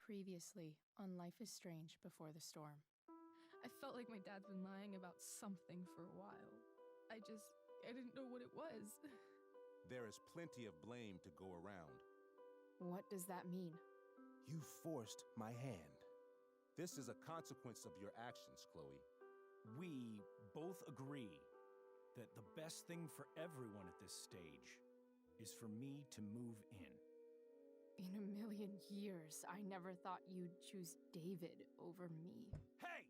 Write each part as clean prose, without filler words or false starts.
Previously on Life is Strange Before the Storm. I felt like my dad's been lying about something for a while. I didn't know what it was. There is plenty of blame to go around. What does that mean? You forced my hand. This is a consequence of your actions, Chloe. We both agree that the best thing for everyone at this stage is for me to move in. In a million years, I never thought you'd choose David over me. Hey!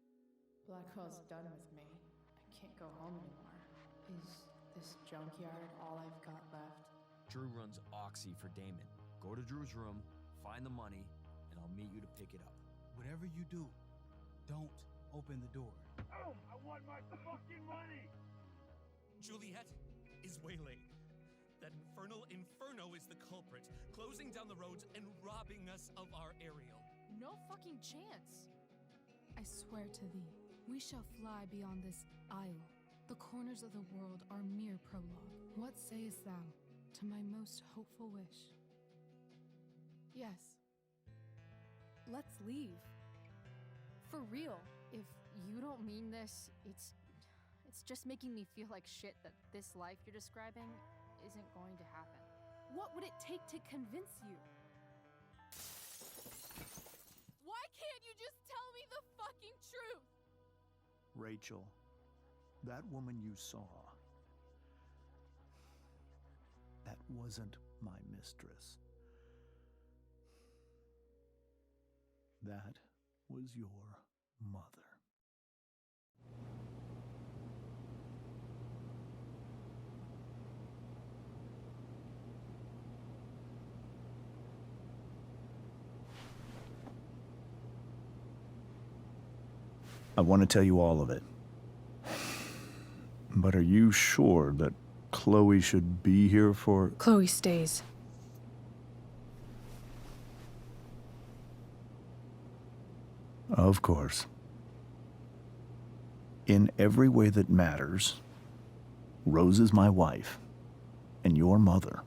Blackwell's done with me. I can't go home anymore. Is this junkyard all I've got left? Drew runs Oxy for Damon. Go to Drew's room, find the money, and I'll meet you to pick it up. Whatever you do, don't open the door. Oh, I want my fucking money! Juliet is waylaid. That infernal inferno is the culprit, closing down the roads and robbing us of our aerial. No fucking chance! I swear to thee, we shall fly beyond this isle. The corners of the world are mere prologue. What sayest thou to my most hopeful wish? Yes. Let's leave. For real. If you don't mean this, it's just making me feel like shit that this life you're describing isn't going to happen. What would it take to convince you? Why can't you just tell me the fucking truth? Rachel, that woman you saw, that wasn't my mistress. That was your mother. I want to tell you all of it. But are you sure that Chloe should be here for... Chloe stays. Of course. In every way that matters, Rose is my wife and your mother.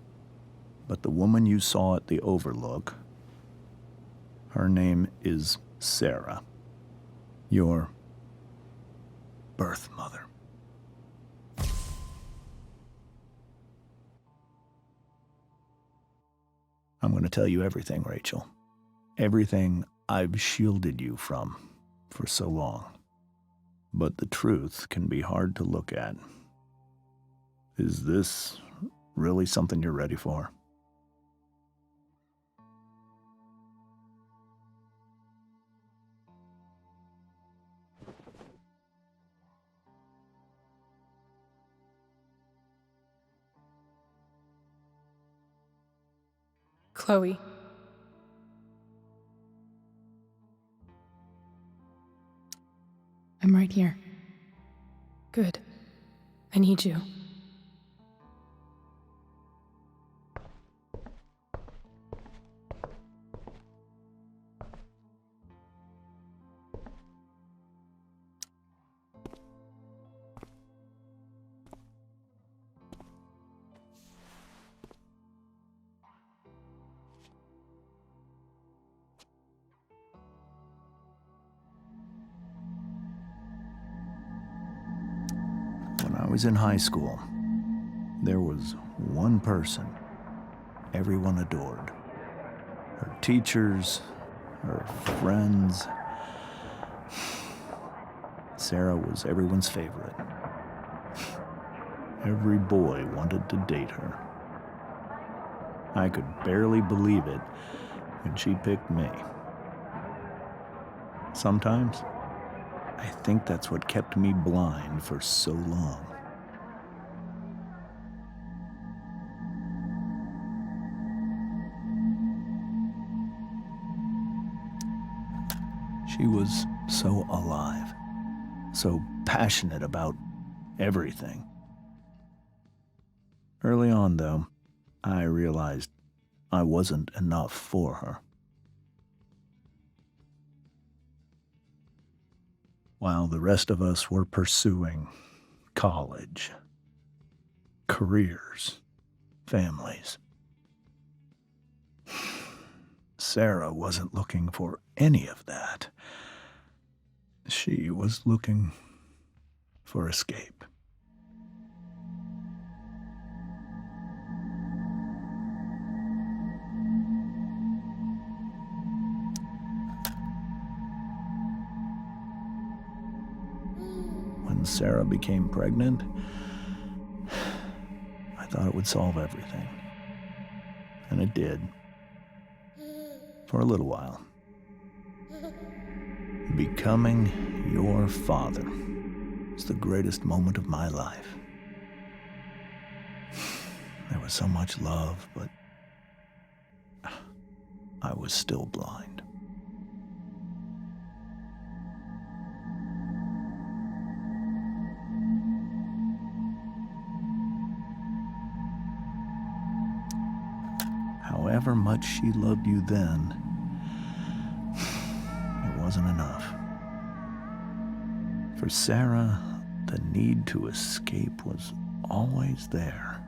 But the woman you saw at the Overlook, her name is Sarah. Your birth mother. I'm going to tell you everything, Rachel. Everything I've shielded you from for so long. But the truth can be hard to look at. Is this really something you're ready for? Chloe. I'm right here. Good. I need you. When I was in high school, there was one person everyone adored. Her teachers, her friends. Sarah was everyone's favorite. Every boy wanted to date her. I could barely believe it when she picked me. Sometimes, I think that's what kept me blind for so long. She was so alive, so passionate about everything. Early on, though, I realized I wasn't enough for her. While the rest of us were pursuing college, careers, families, Sarah wasn't looking for any of that. She was looking for escape. When Sarah became pregnant, I thought it would solve everything. And it did. For a little while. Becoming your father was the greatest moment of my life. There was so much love, but I was still blind. However much she loved you then, it wasn't enough. For Sarah, the need to escape was always there.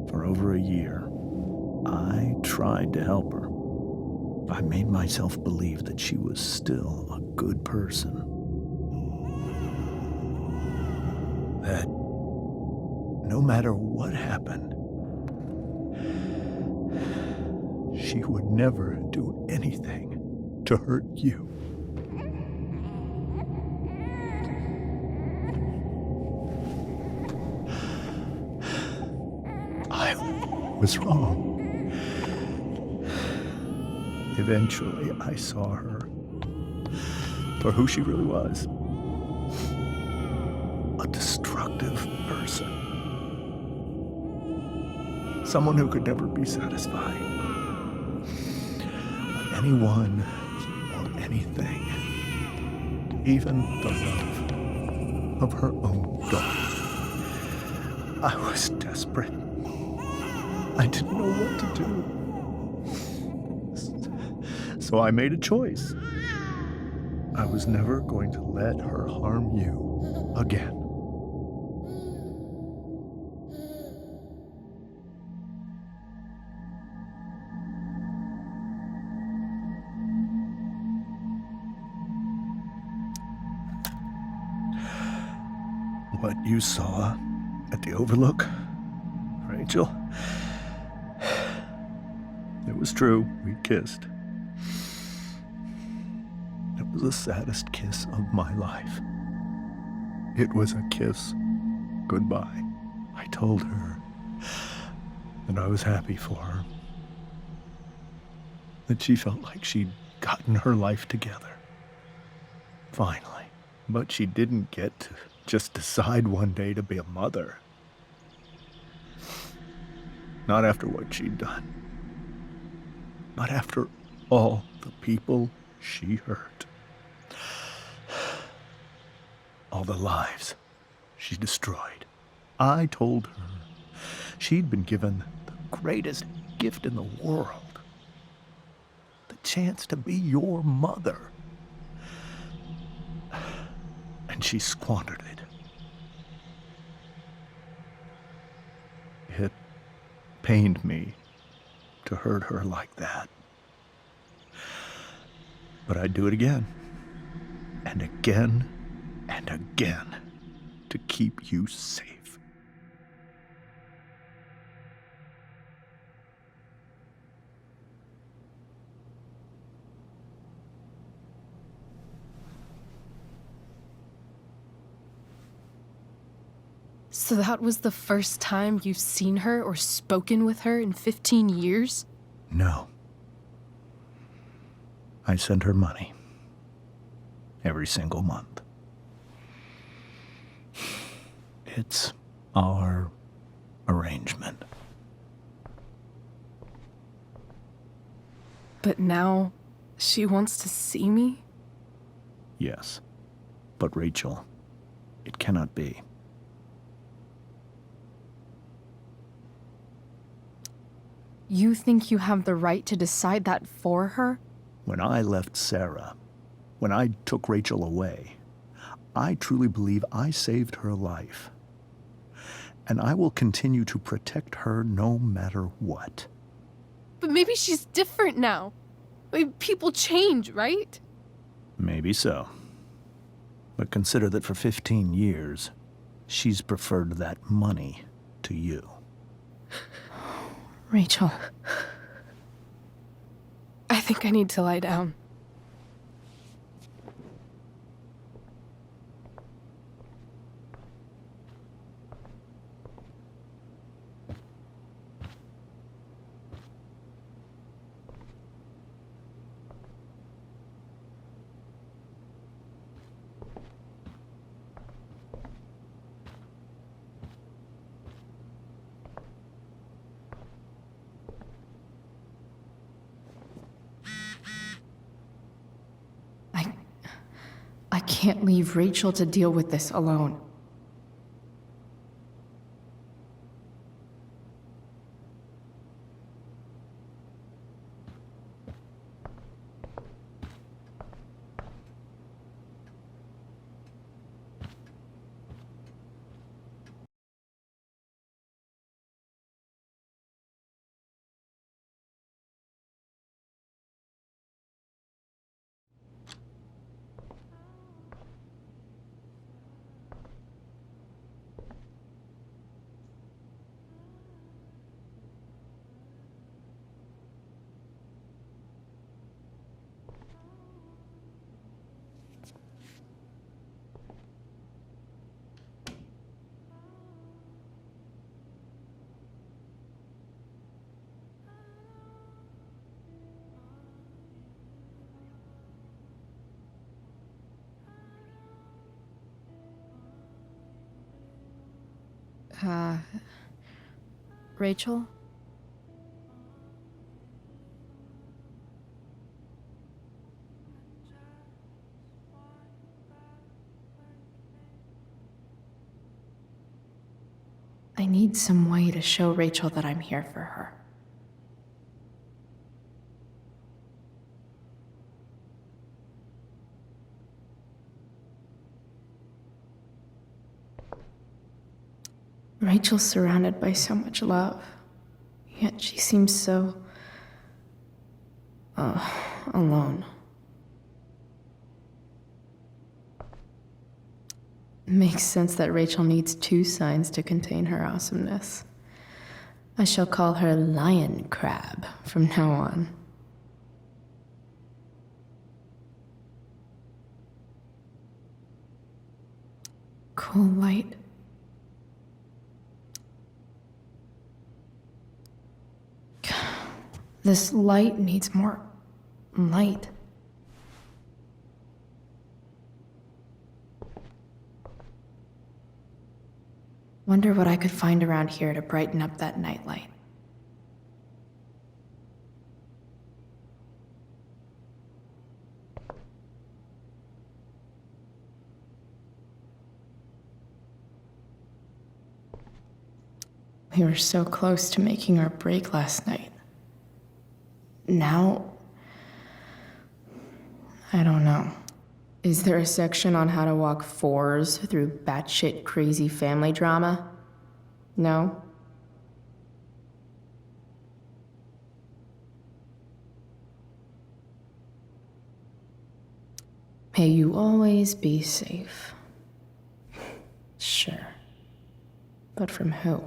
For over a year, I tried to help her. I made myself believe that she was still a good person. That no matter what happened, she would never do anything to hurt you. I was wrong. Eventually, I saw her for who she really was. A destructive person. Someone who could never be satisfied. With anyone or anything. Even the love of her own daughter. I was desperate. I didn't know what to do. So I made a choice. I was never going to let her harm you again. What you saw at the Overlook, Rachel, it was true. We kissed. It was the saddest kiss of my life. It was a kiss goodbye. I told her that I was happy for her. That she felt like she'd gotten her life together. Finally. But she didn't get to just decide one day to be a mother. Not after what she'd done. Not after all the people she hurt. All the lives she destroyed. I told her she'd been given the greatest gift in the world. The chance to be your mother. And she squandered it. It pained me to hurt her like that. But I'd do it again, and again, and again, to keep you safe. So that was the first time you've seen her or spoken with her in 15 years? No. I sent her money. Every single month. It's our arrangement. But now, she wants to see me? Yes. But Rachel, it cannot be. You think you have the right to decide that for her? When I left Sarah, when I took Rachel away, I truly believe I saved her life. and I will continue to protect her no matter what. But maybe she's different now. I mean, people change, right? Maybe so. But consider that for 15 years, she's preferred that money to you. Rachel. I think I need to lie down. I can't leave Rachel to deal with this alone. Rachel? I need some way to show Rachel that I'm here for her. Rachel's surrounded by so much love, yet she seems so... alone. Makes sense that Rachel needs two signs to contain her awesomeness. I shall call her Lion Crab from now on. Cool light. This light needs more light. Wonder what I could find around here to brighten up that nightlight. We were so close to making our break last night. Now, I don't know. Is there a section on how to walk fours through batshit crazy family drama? No? May you always be safe. Sure. But from who?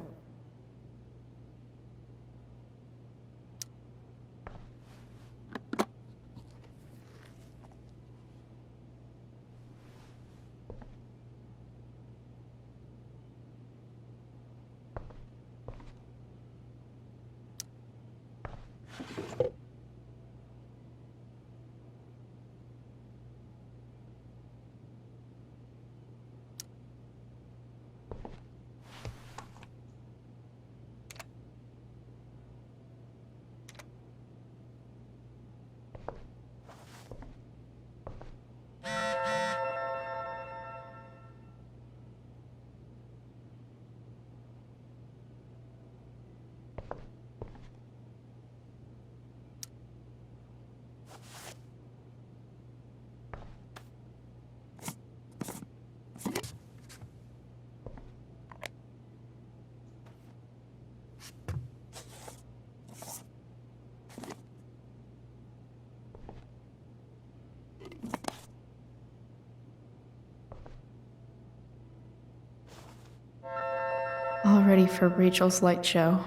All ready for Rachel's light show.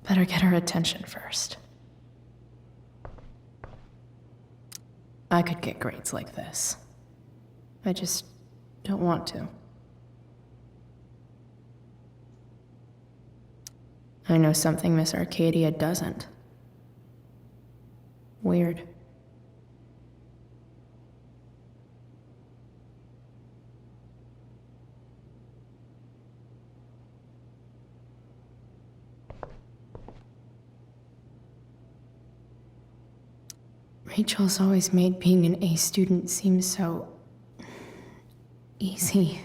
Better get her attention first. I could get grades like this. I just don't want to. I know something Miss Arcadia doesn't. Weird. Rachel's always made being an A student seem so easy.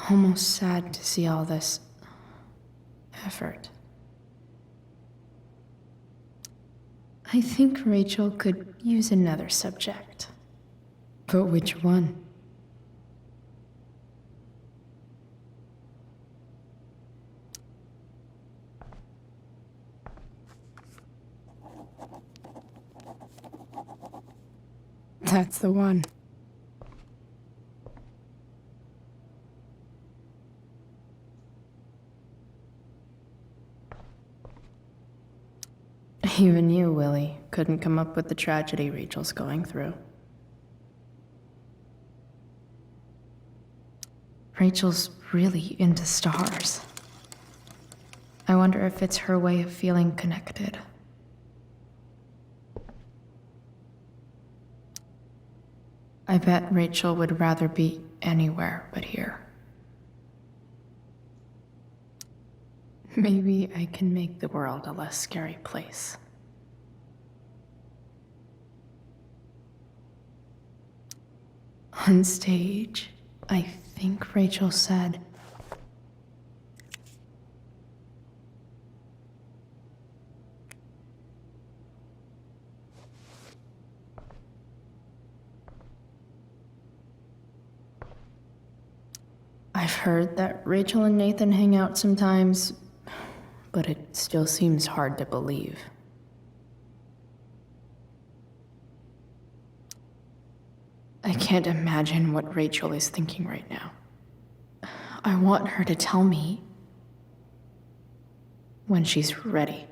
Almost sad to see all this effort. I think Rachel could use another subject. But which one? That's the one. Even you, Willie, couldn't come up with the tragedy Rachel's going through. Rachel's really into stars. I wonder if it's her way of feeling connected. I bet Rachel would rather be anywhere but here. Maybe I can make the world a less scary place. On stage, I think Rachel said, I've heard that Rachel and Nathan hang out sometimes, but it still seems hard to believe. I can't imagine what Rachel is thinking right now. I want her to tell me when she's ready.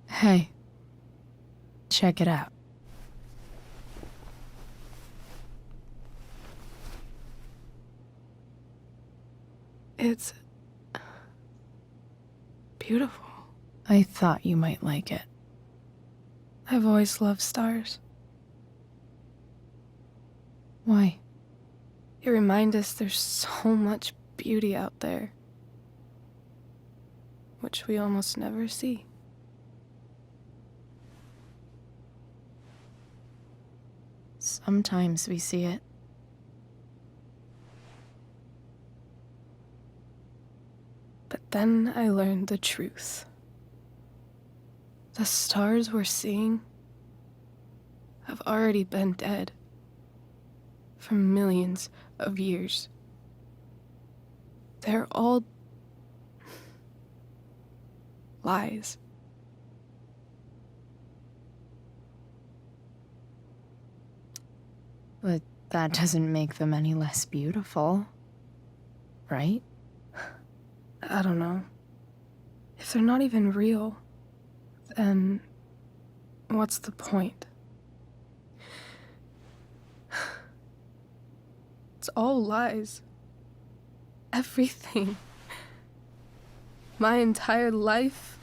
Hey, check it out. It's beautiful. I thought you might like it. I've always loved stars. Why? They remind us there's so much beauty out there, which we almost never see. Sometimes we see it. But then I learned the truth. The stars we're seeing have already been dead for millions of years. They're all lies. But that doesn't make them any less beautiful, right? I don't know. If they're not even real, then what's the point? It's all lies. Everything. My entire life.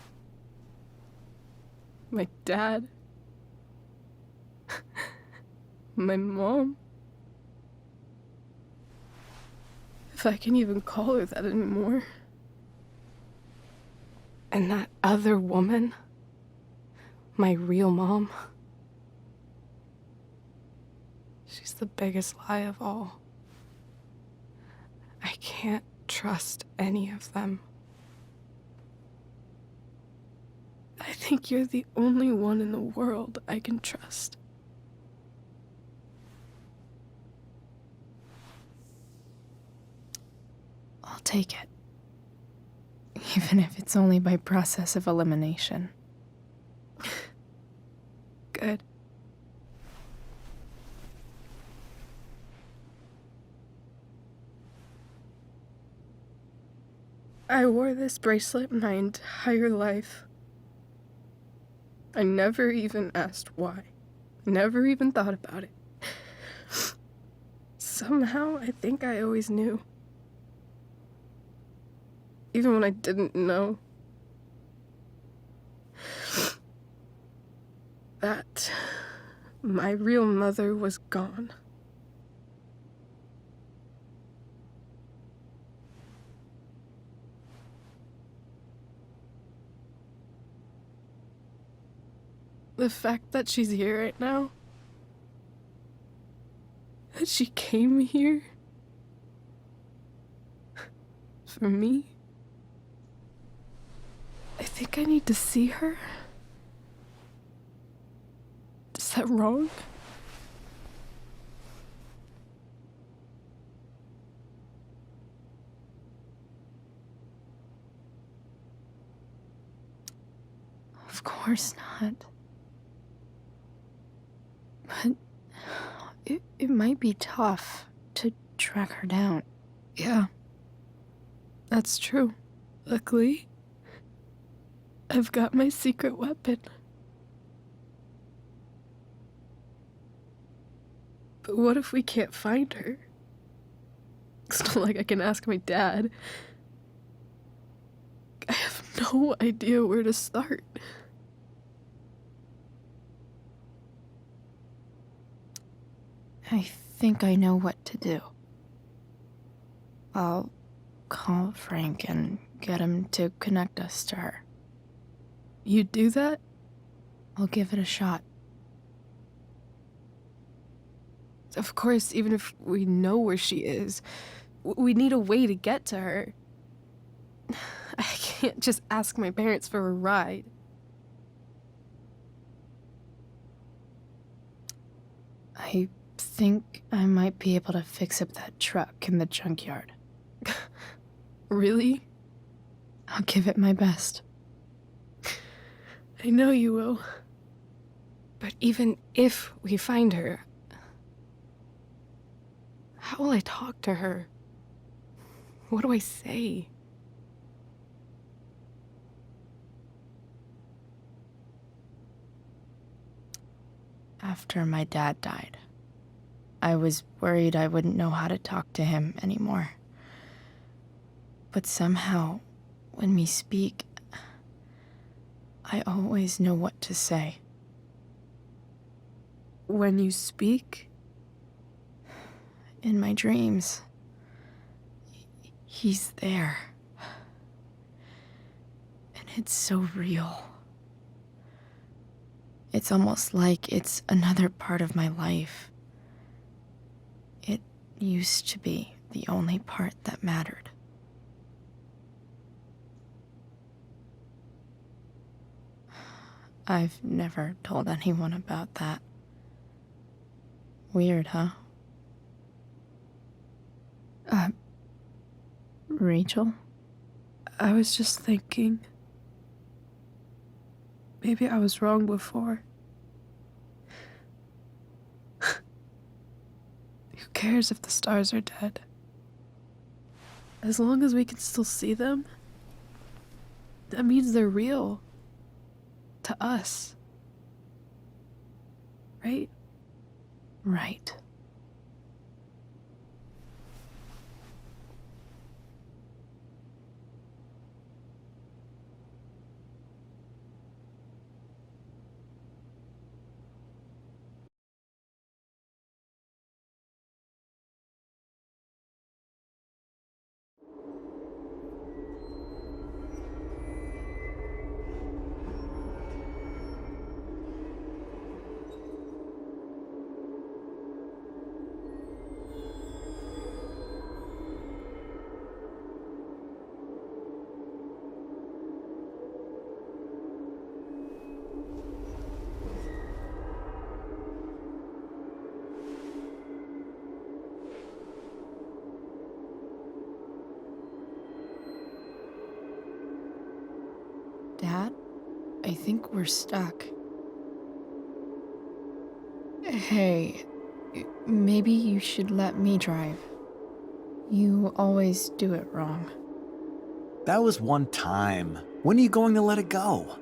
My dad. My mom. If I can even call her that anymore. And that other woman, my real mom, she's the biggest lie of all. I can't trust any of them. I think you're the only one in the world I can trust. I'll take it. Even if it's only by process of elimination. Good. I wore this bracelet my entire life. I never even asked why. Never even thought about it. Somehow, I think I always knew. Even when I didn't know. That my real mother was gone. The fact that she's here right now, that she came here for me, I think I need to see her. Is that wrong? Of course not. But it might be tough to track her down. Yeah, that's true. Luckily, I've got my secret weapon. But what if we can't find her? It's not like I can ask my dad. I have no idea where to start. I think I know what to do. I'll call Frank and get him to connect us to her. You do that? I'll give it a shot. Of course, even if we know where she is, we need a way to get to her. I can't just ask my parents for a ride. I think I might be able to fix up that truck in the junkyard. Really? I'll give it my best. I know you will. But even if we find her, how will I talk to her? What do I say? After my dad died, I was worried I wouldn't know how to talk to him anymore. But somehow, when we speak, I always know what to say. When you speak? In my dreams, he's there. And it's so real. It's almost like it's another part of my life. It used to be the only part that mattered. I've never told anyone about that. Weird, huh? Rachel? I was just thinking. Maybe I was wrong before. Who cares if the stars are dead? As long as we can still see them, that means they're real. To us. Right? Right. Dad, I think we're stuck. Hey, maybe you should let me drive. You always do it wrong. That was one time. When are you going to let it go?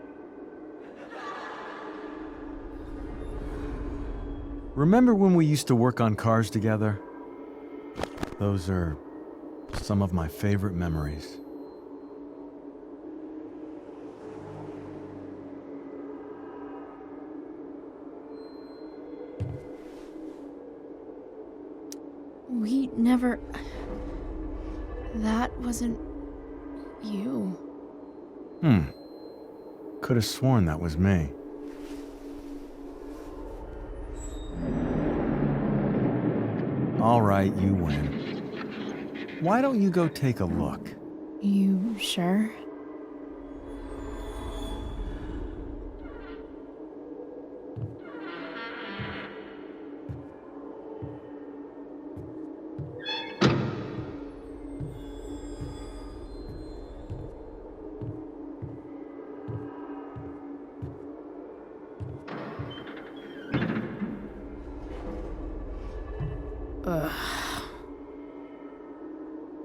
Remember when we used to work on cars together? Those are some of my favorite memories. We never... That wasn't... you. Could have sworn that was me. All right, you win. Why don't you go take a look? You sure?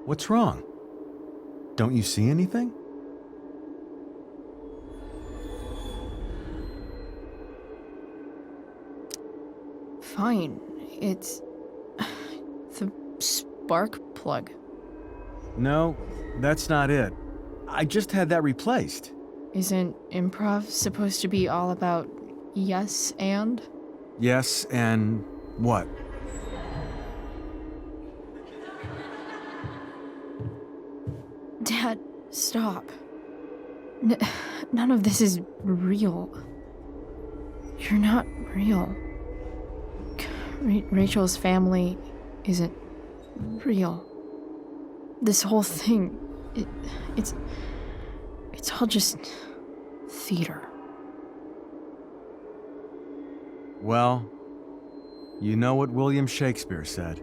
What's wrong? Don't you see anything? Fine. It's... the spark plug. No, that's not it. I just had that replaced. Isn't improv supposed to be all about yes and? Yes, and what? Dad, stop. None of this is real. You're not real. Rachel's family isn't real. This whole thing, it's all just theater. Well, you know what William Shakespeare said.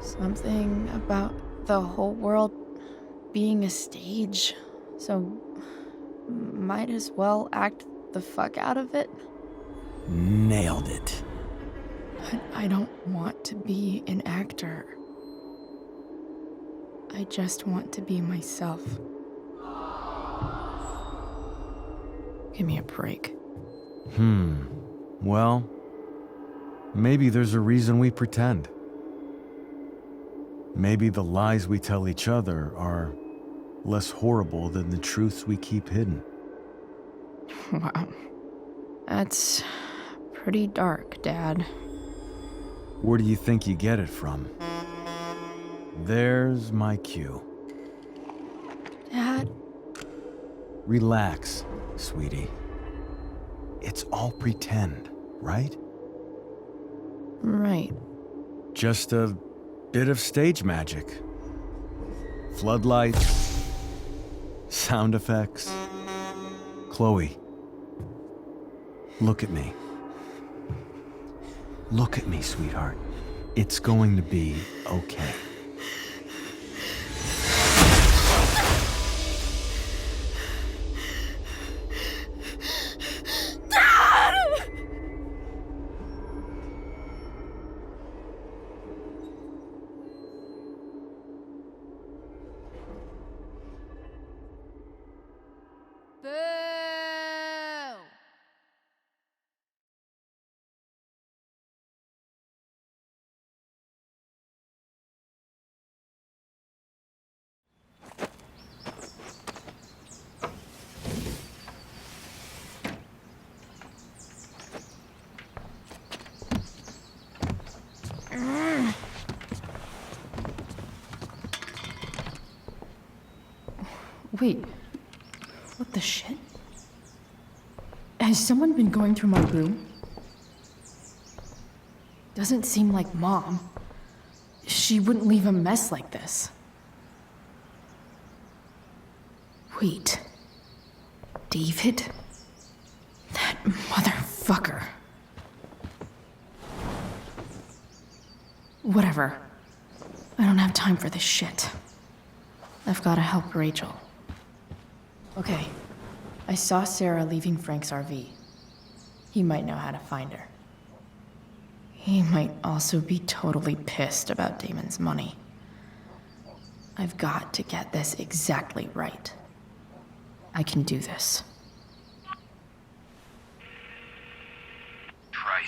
Something about the whole world being a stage, so might as well act the fuck out of it. Nailed it. But I don't want to be an actor. I just want to be myself. Give me a break. Well, maybe there's a reason we pretend. Maybe the lies we tell each other are less horrible than the truths we keep hidden. Wow. That's pretty dark, Dad. Where do you think you get it from? There's my cue. Dad? Relax, sweetie. It's all pretend, right? Right. Just a bit of stage magic. Floodlights, sound effects. Chloe, look at me. Look at me, sweetheart. It's going to be okay. Boo! Wait. What the shit? Has someone been going through my room? Doesn't seem like Mom. She wouldn't leave a mess like this. Wait. David? That motherfucker. Whatever. I don't have time for this shit. I've gotta help Rachel. Okay. I saw Sarah leaving Frank's RV. He might know how to find her. He might also be totally pissed about Damon's money. I've got to get this exactly right. I can do this. Trice.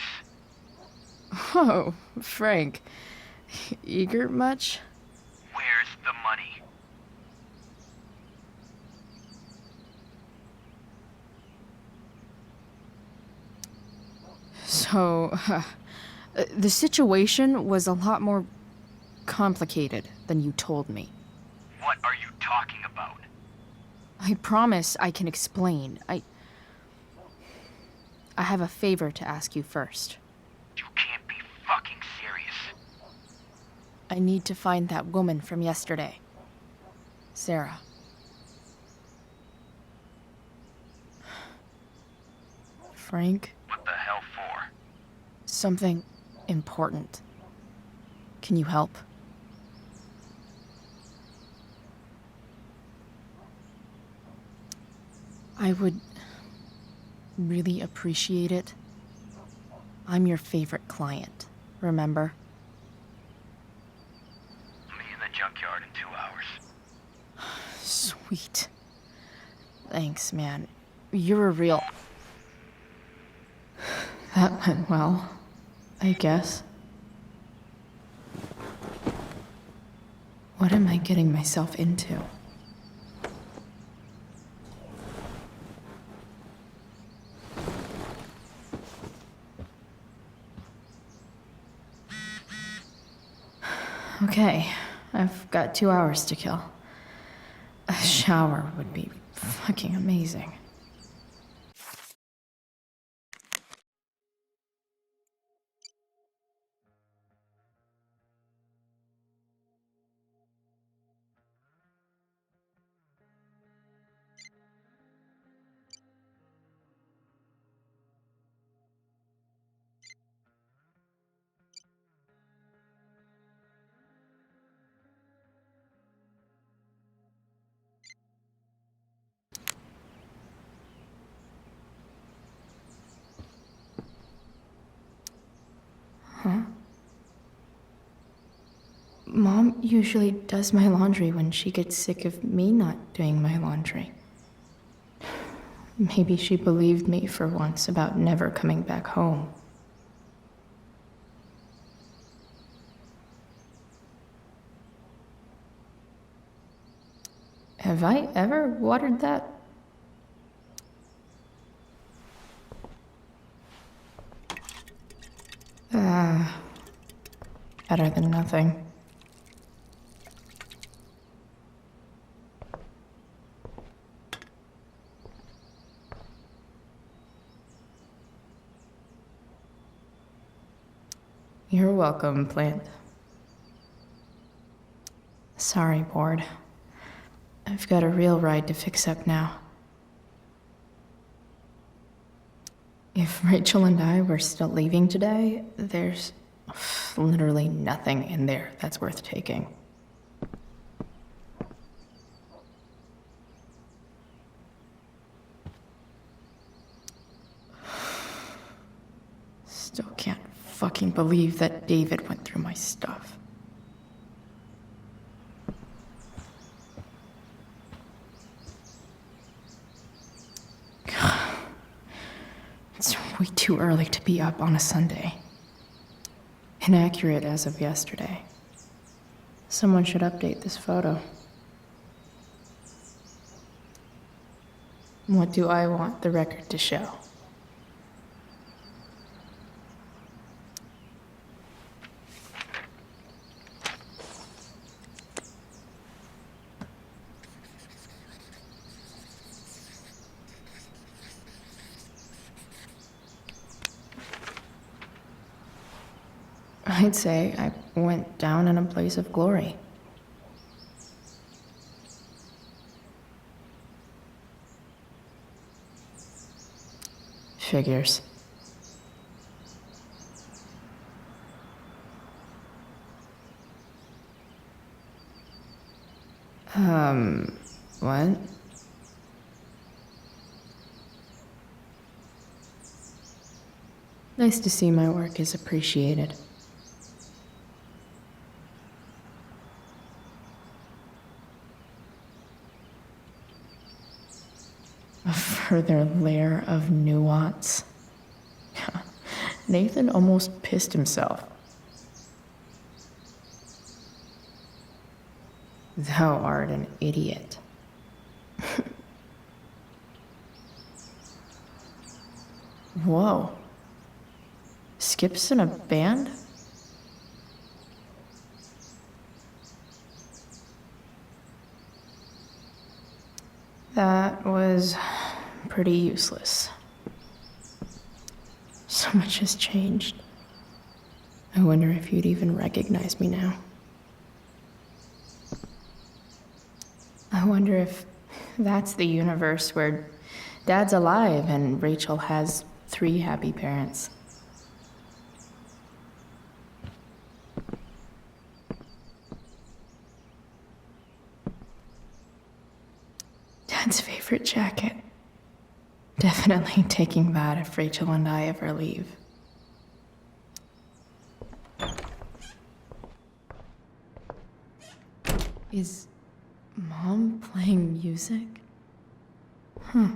Oh, Frank. Eager much? Where's the money? So, the situation was a lot more complicated than you told me. What are you talking about? I promise I can explain. I have a favor to ask you first. You can't be fucking serious. I need to find that woman from yesterday. Sarah. Frank? What the hell for? Something important. Can you help? I would really appreciate it. I'm your favorite client, remember? Me in the junkyard in 2 hours. Sweet. Thanks, man. You're a real... That went well, I guess. What am I getting myself into? Okay, I've got 2 hours to kill. A shower would be fucking amazing. Huh? Mom usually does my laundry when she gets sick of me not doing my laundry. Maybe she believed me for once about never coming back home. Have I ever watered that? Better than nothing. You're welcome, plant. Sorry, bored. I've got a real ride to fix up now. If Rachel and I were still leaving today, there's literally nothing in there that's worth taking. Still can't fucking believe that David went through my stuff. It's way too early to be up on a Sunday. Inaccurate as of yesterday. Someone should update this photo. What do I want the record to show? I'd say I went down in a blaze of glory. Figures. What? Nice to see my work is appreciated. A further layer of nuance. Nathan almost pissed himself. Thou art an idiot. Whoa. Skip's in a band? That was pretty useless. So much has changed. I wonder if you'd even recognize me now. I wonder if that's the universe where Dad's alive and Rachel has 3 happy parents. Dad's favorite jacket. Definitely taking that if Rachel and I ever leave. Is Mom playing music? Huh.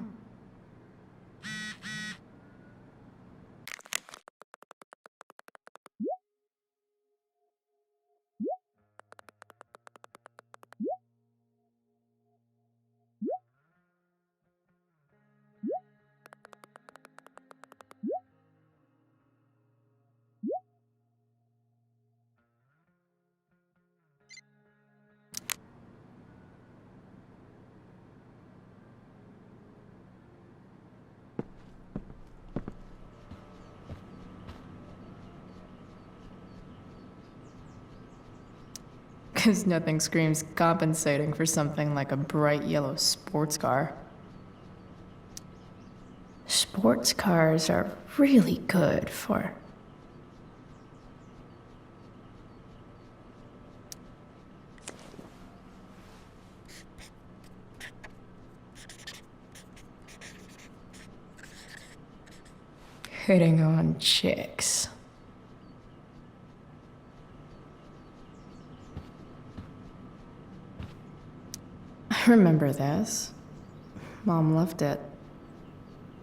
Because nothing screams compensating for something like a bright yellow sports car. Sports cars are really good for... hitting on chicks. I remember this. Mom loved it.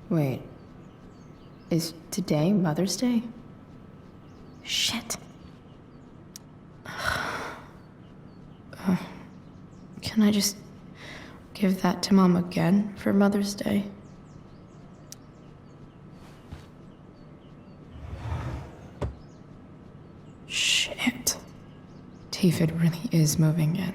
Wait. Is today Mother's Day? Shit. Can I just give that to Mom again for Mother's Day? Shit. David really is moving in.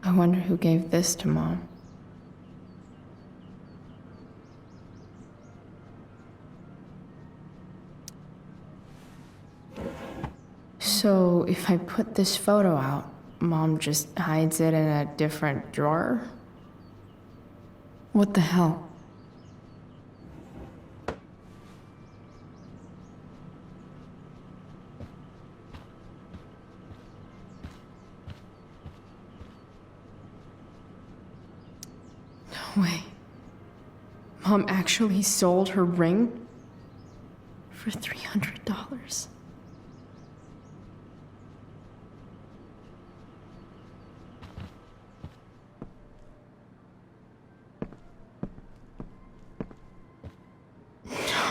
I wonder who gave this to Mom. So, if I put this photo out, Mom just hides it in a different drawer? What the hell? No way. Mom actually sold her ring for $300.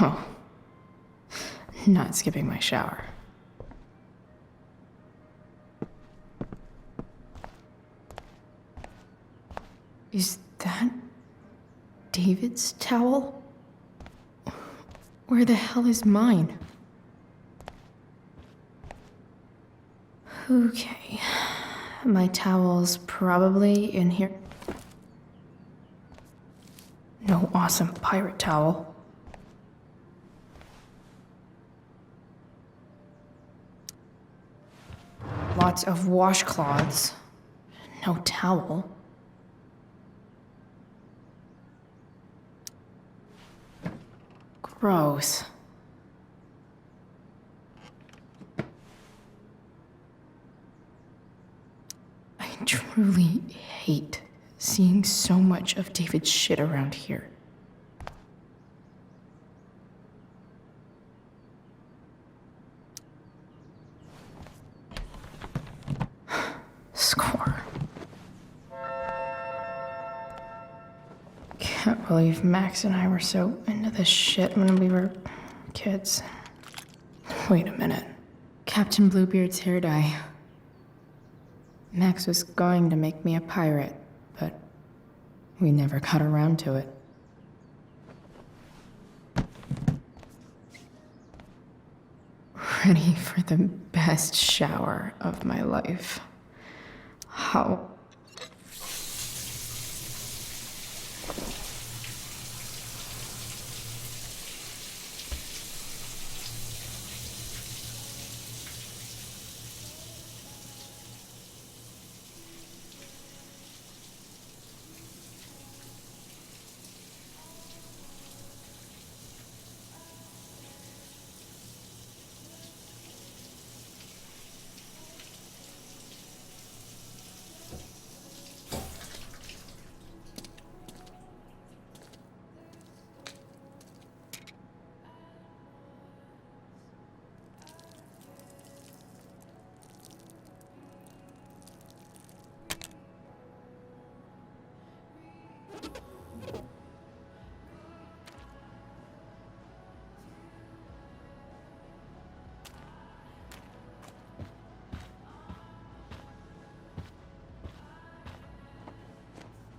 No. Not skipping my shower. Is that David's towel? Where the hell is mine? Okay. My towel's probably in here. awesome pirate towel. Lots of washcloths. No towel. Gross. I truly hate seeing so much of David's shit around here. Score. Can't believe Max and I were so into this shit when we were kids. Wait a minute. Captain Bluebeard's hair dye. Max was going to make me a pirate, but we never got around to it. Ready for the best shower of my life. How?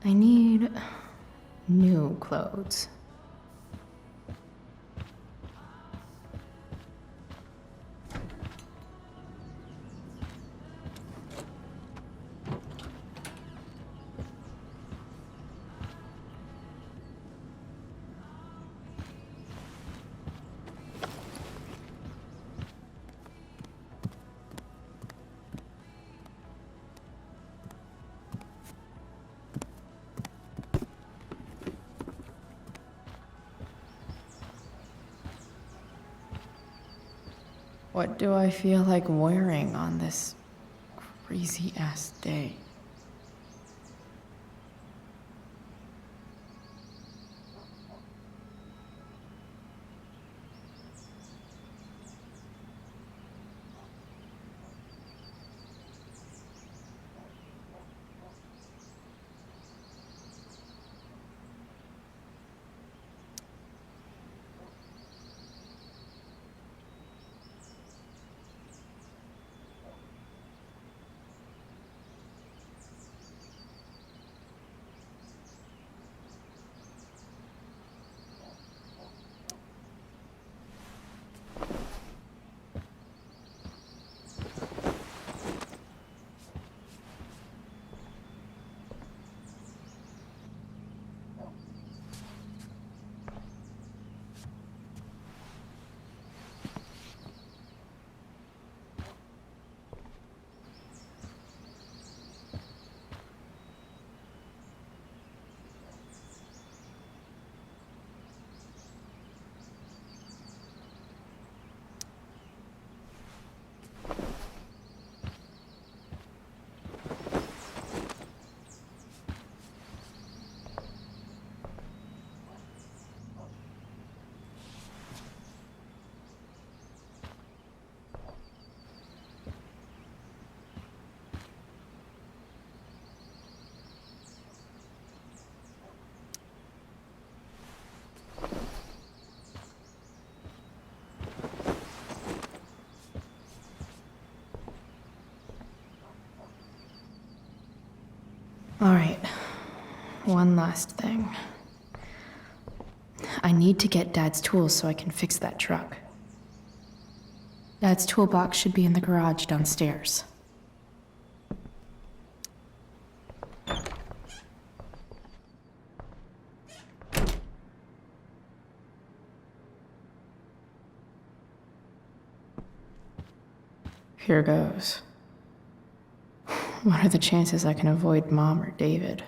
I need new clothes. What do I feel like wearing on this crazy-ass day? All right, one last thing. I need to get Dad's tools so I can fix that truck. Dad's toolbox should be in the garage downstairs. Here goes. What are the chances I can avoid Mom or David?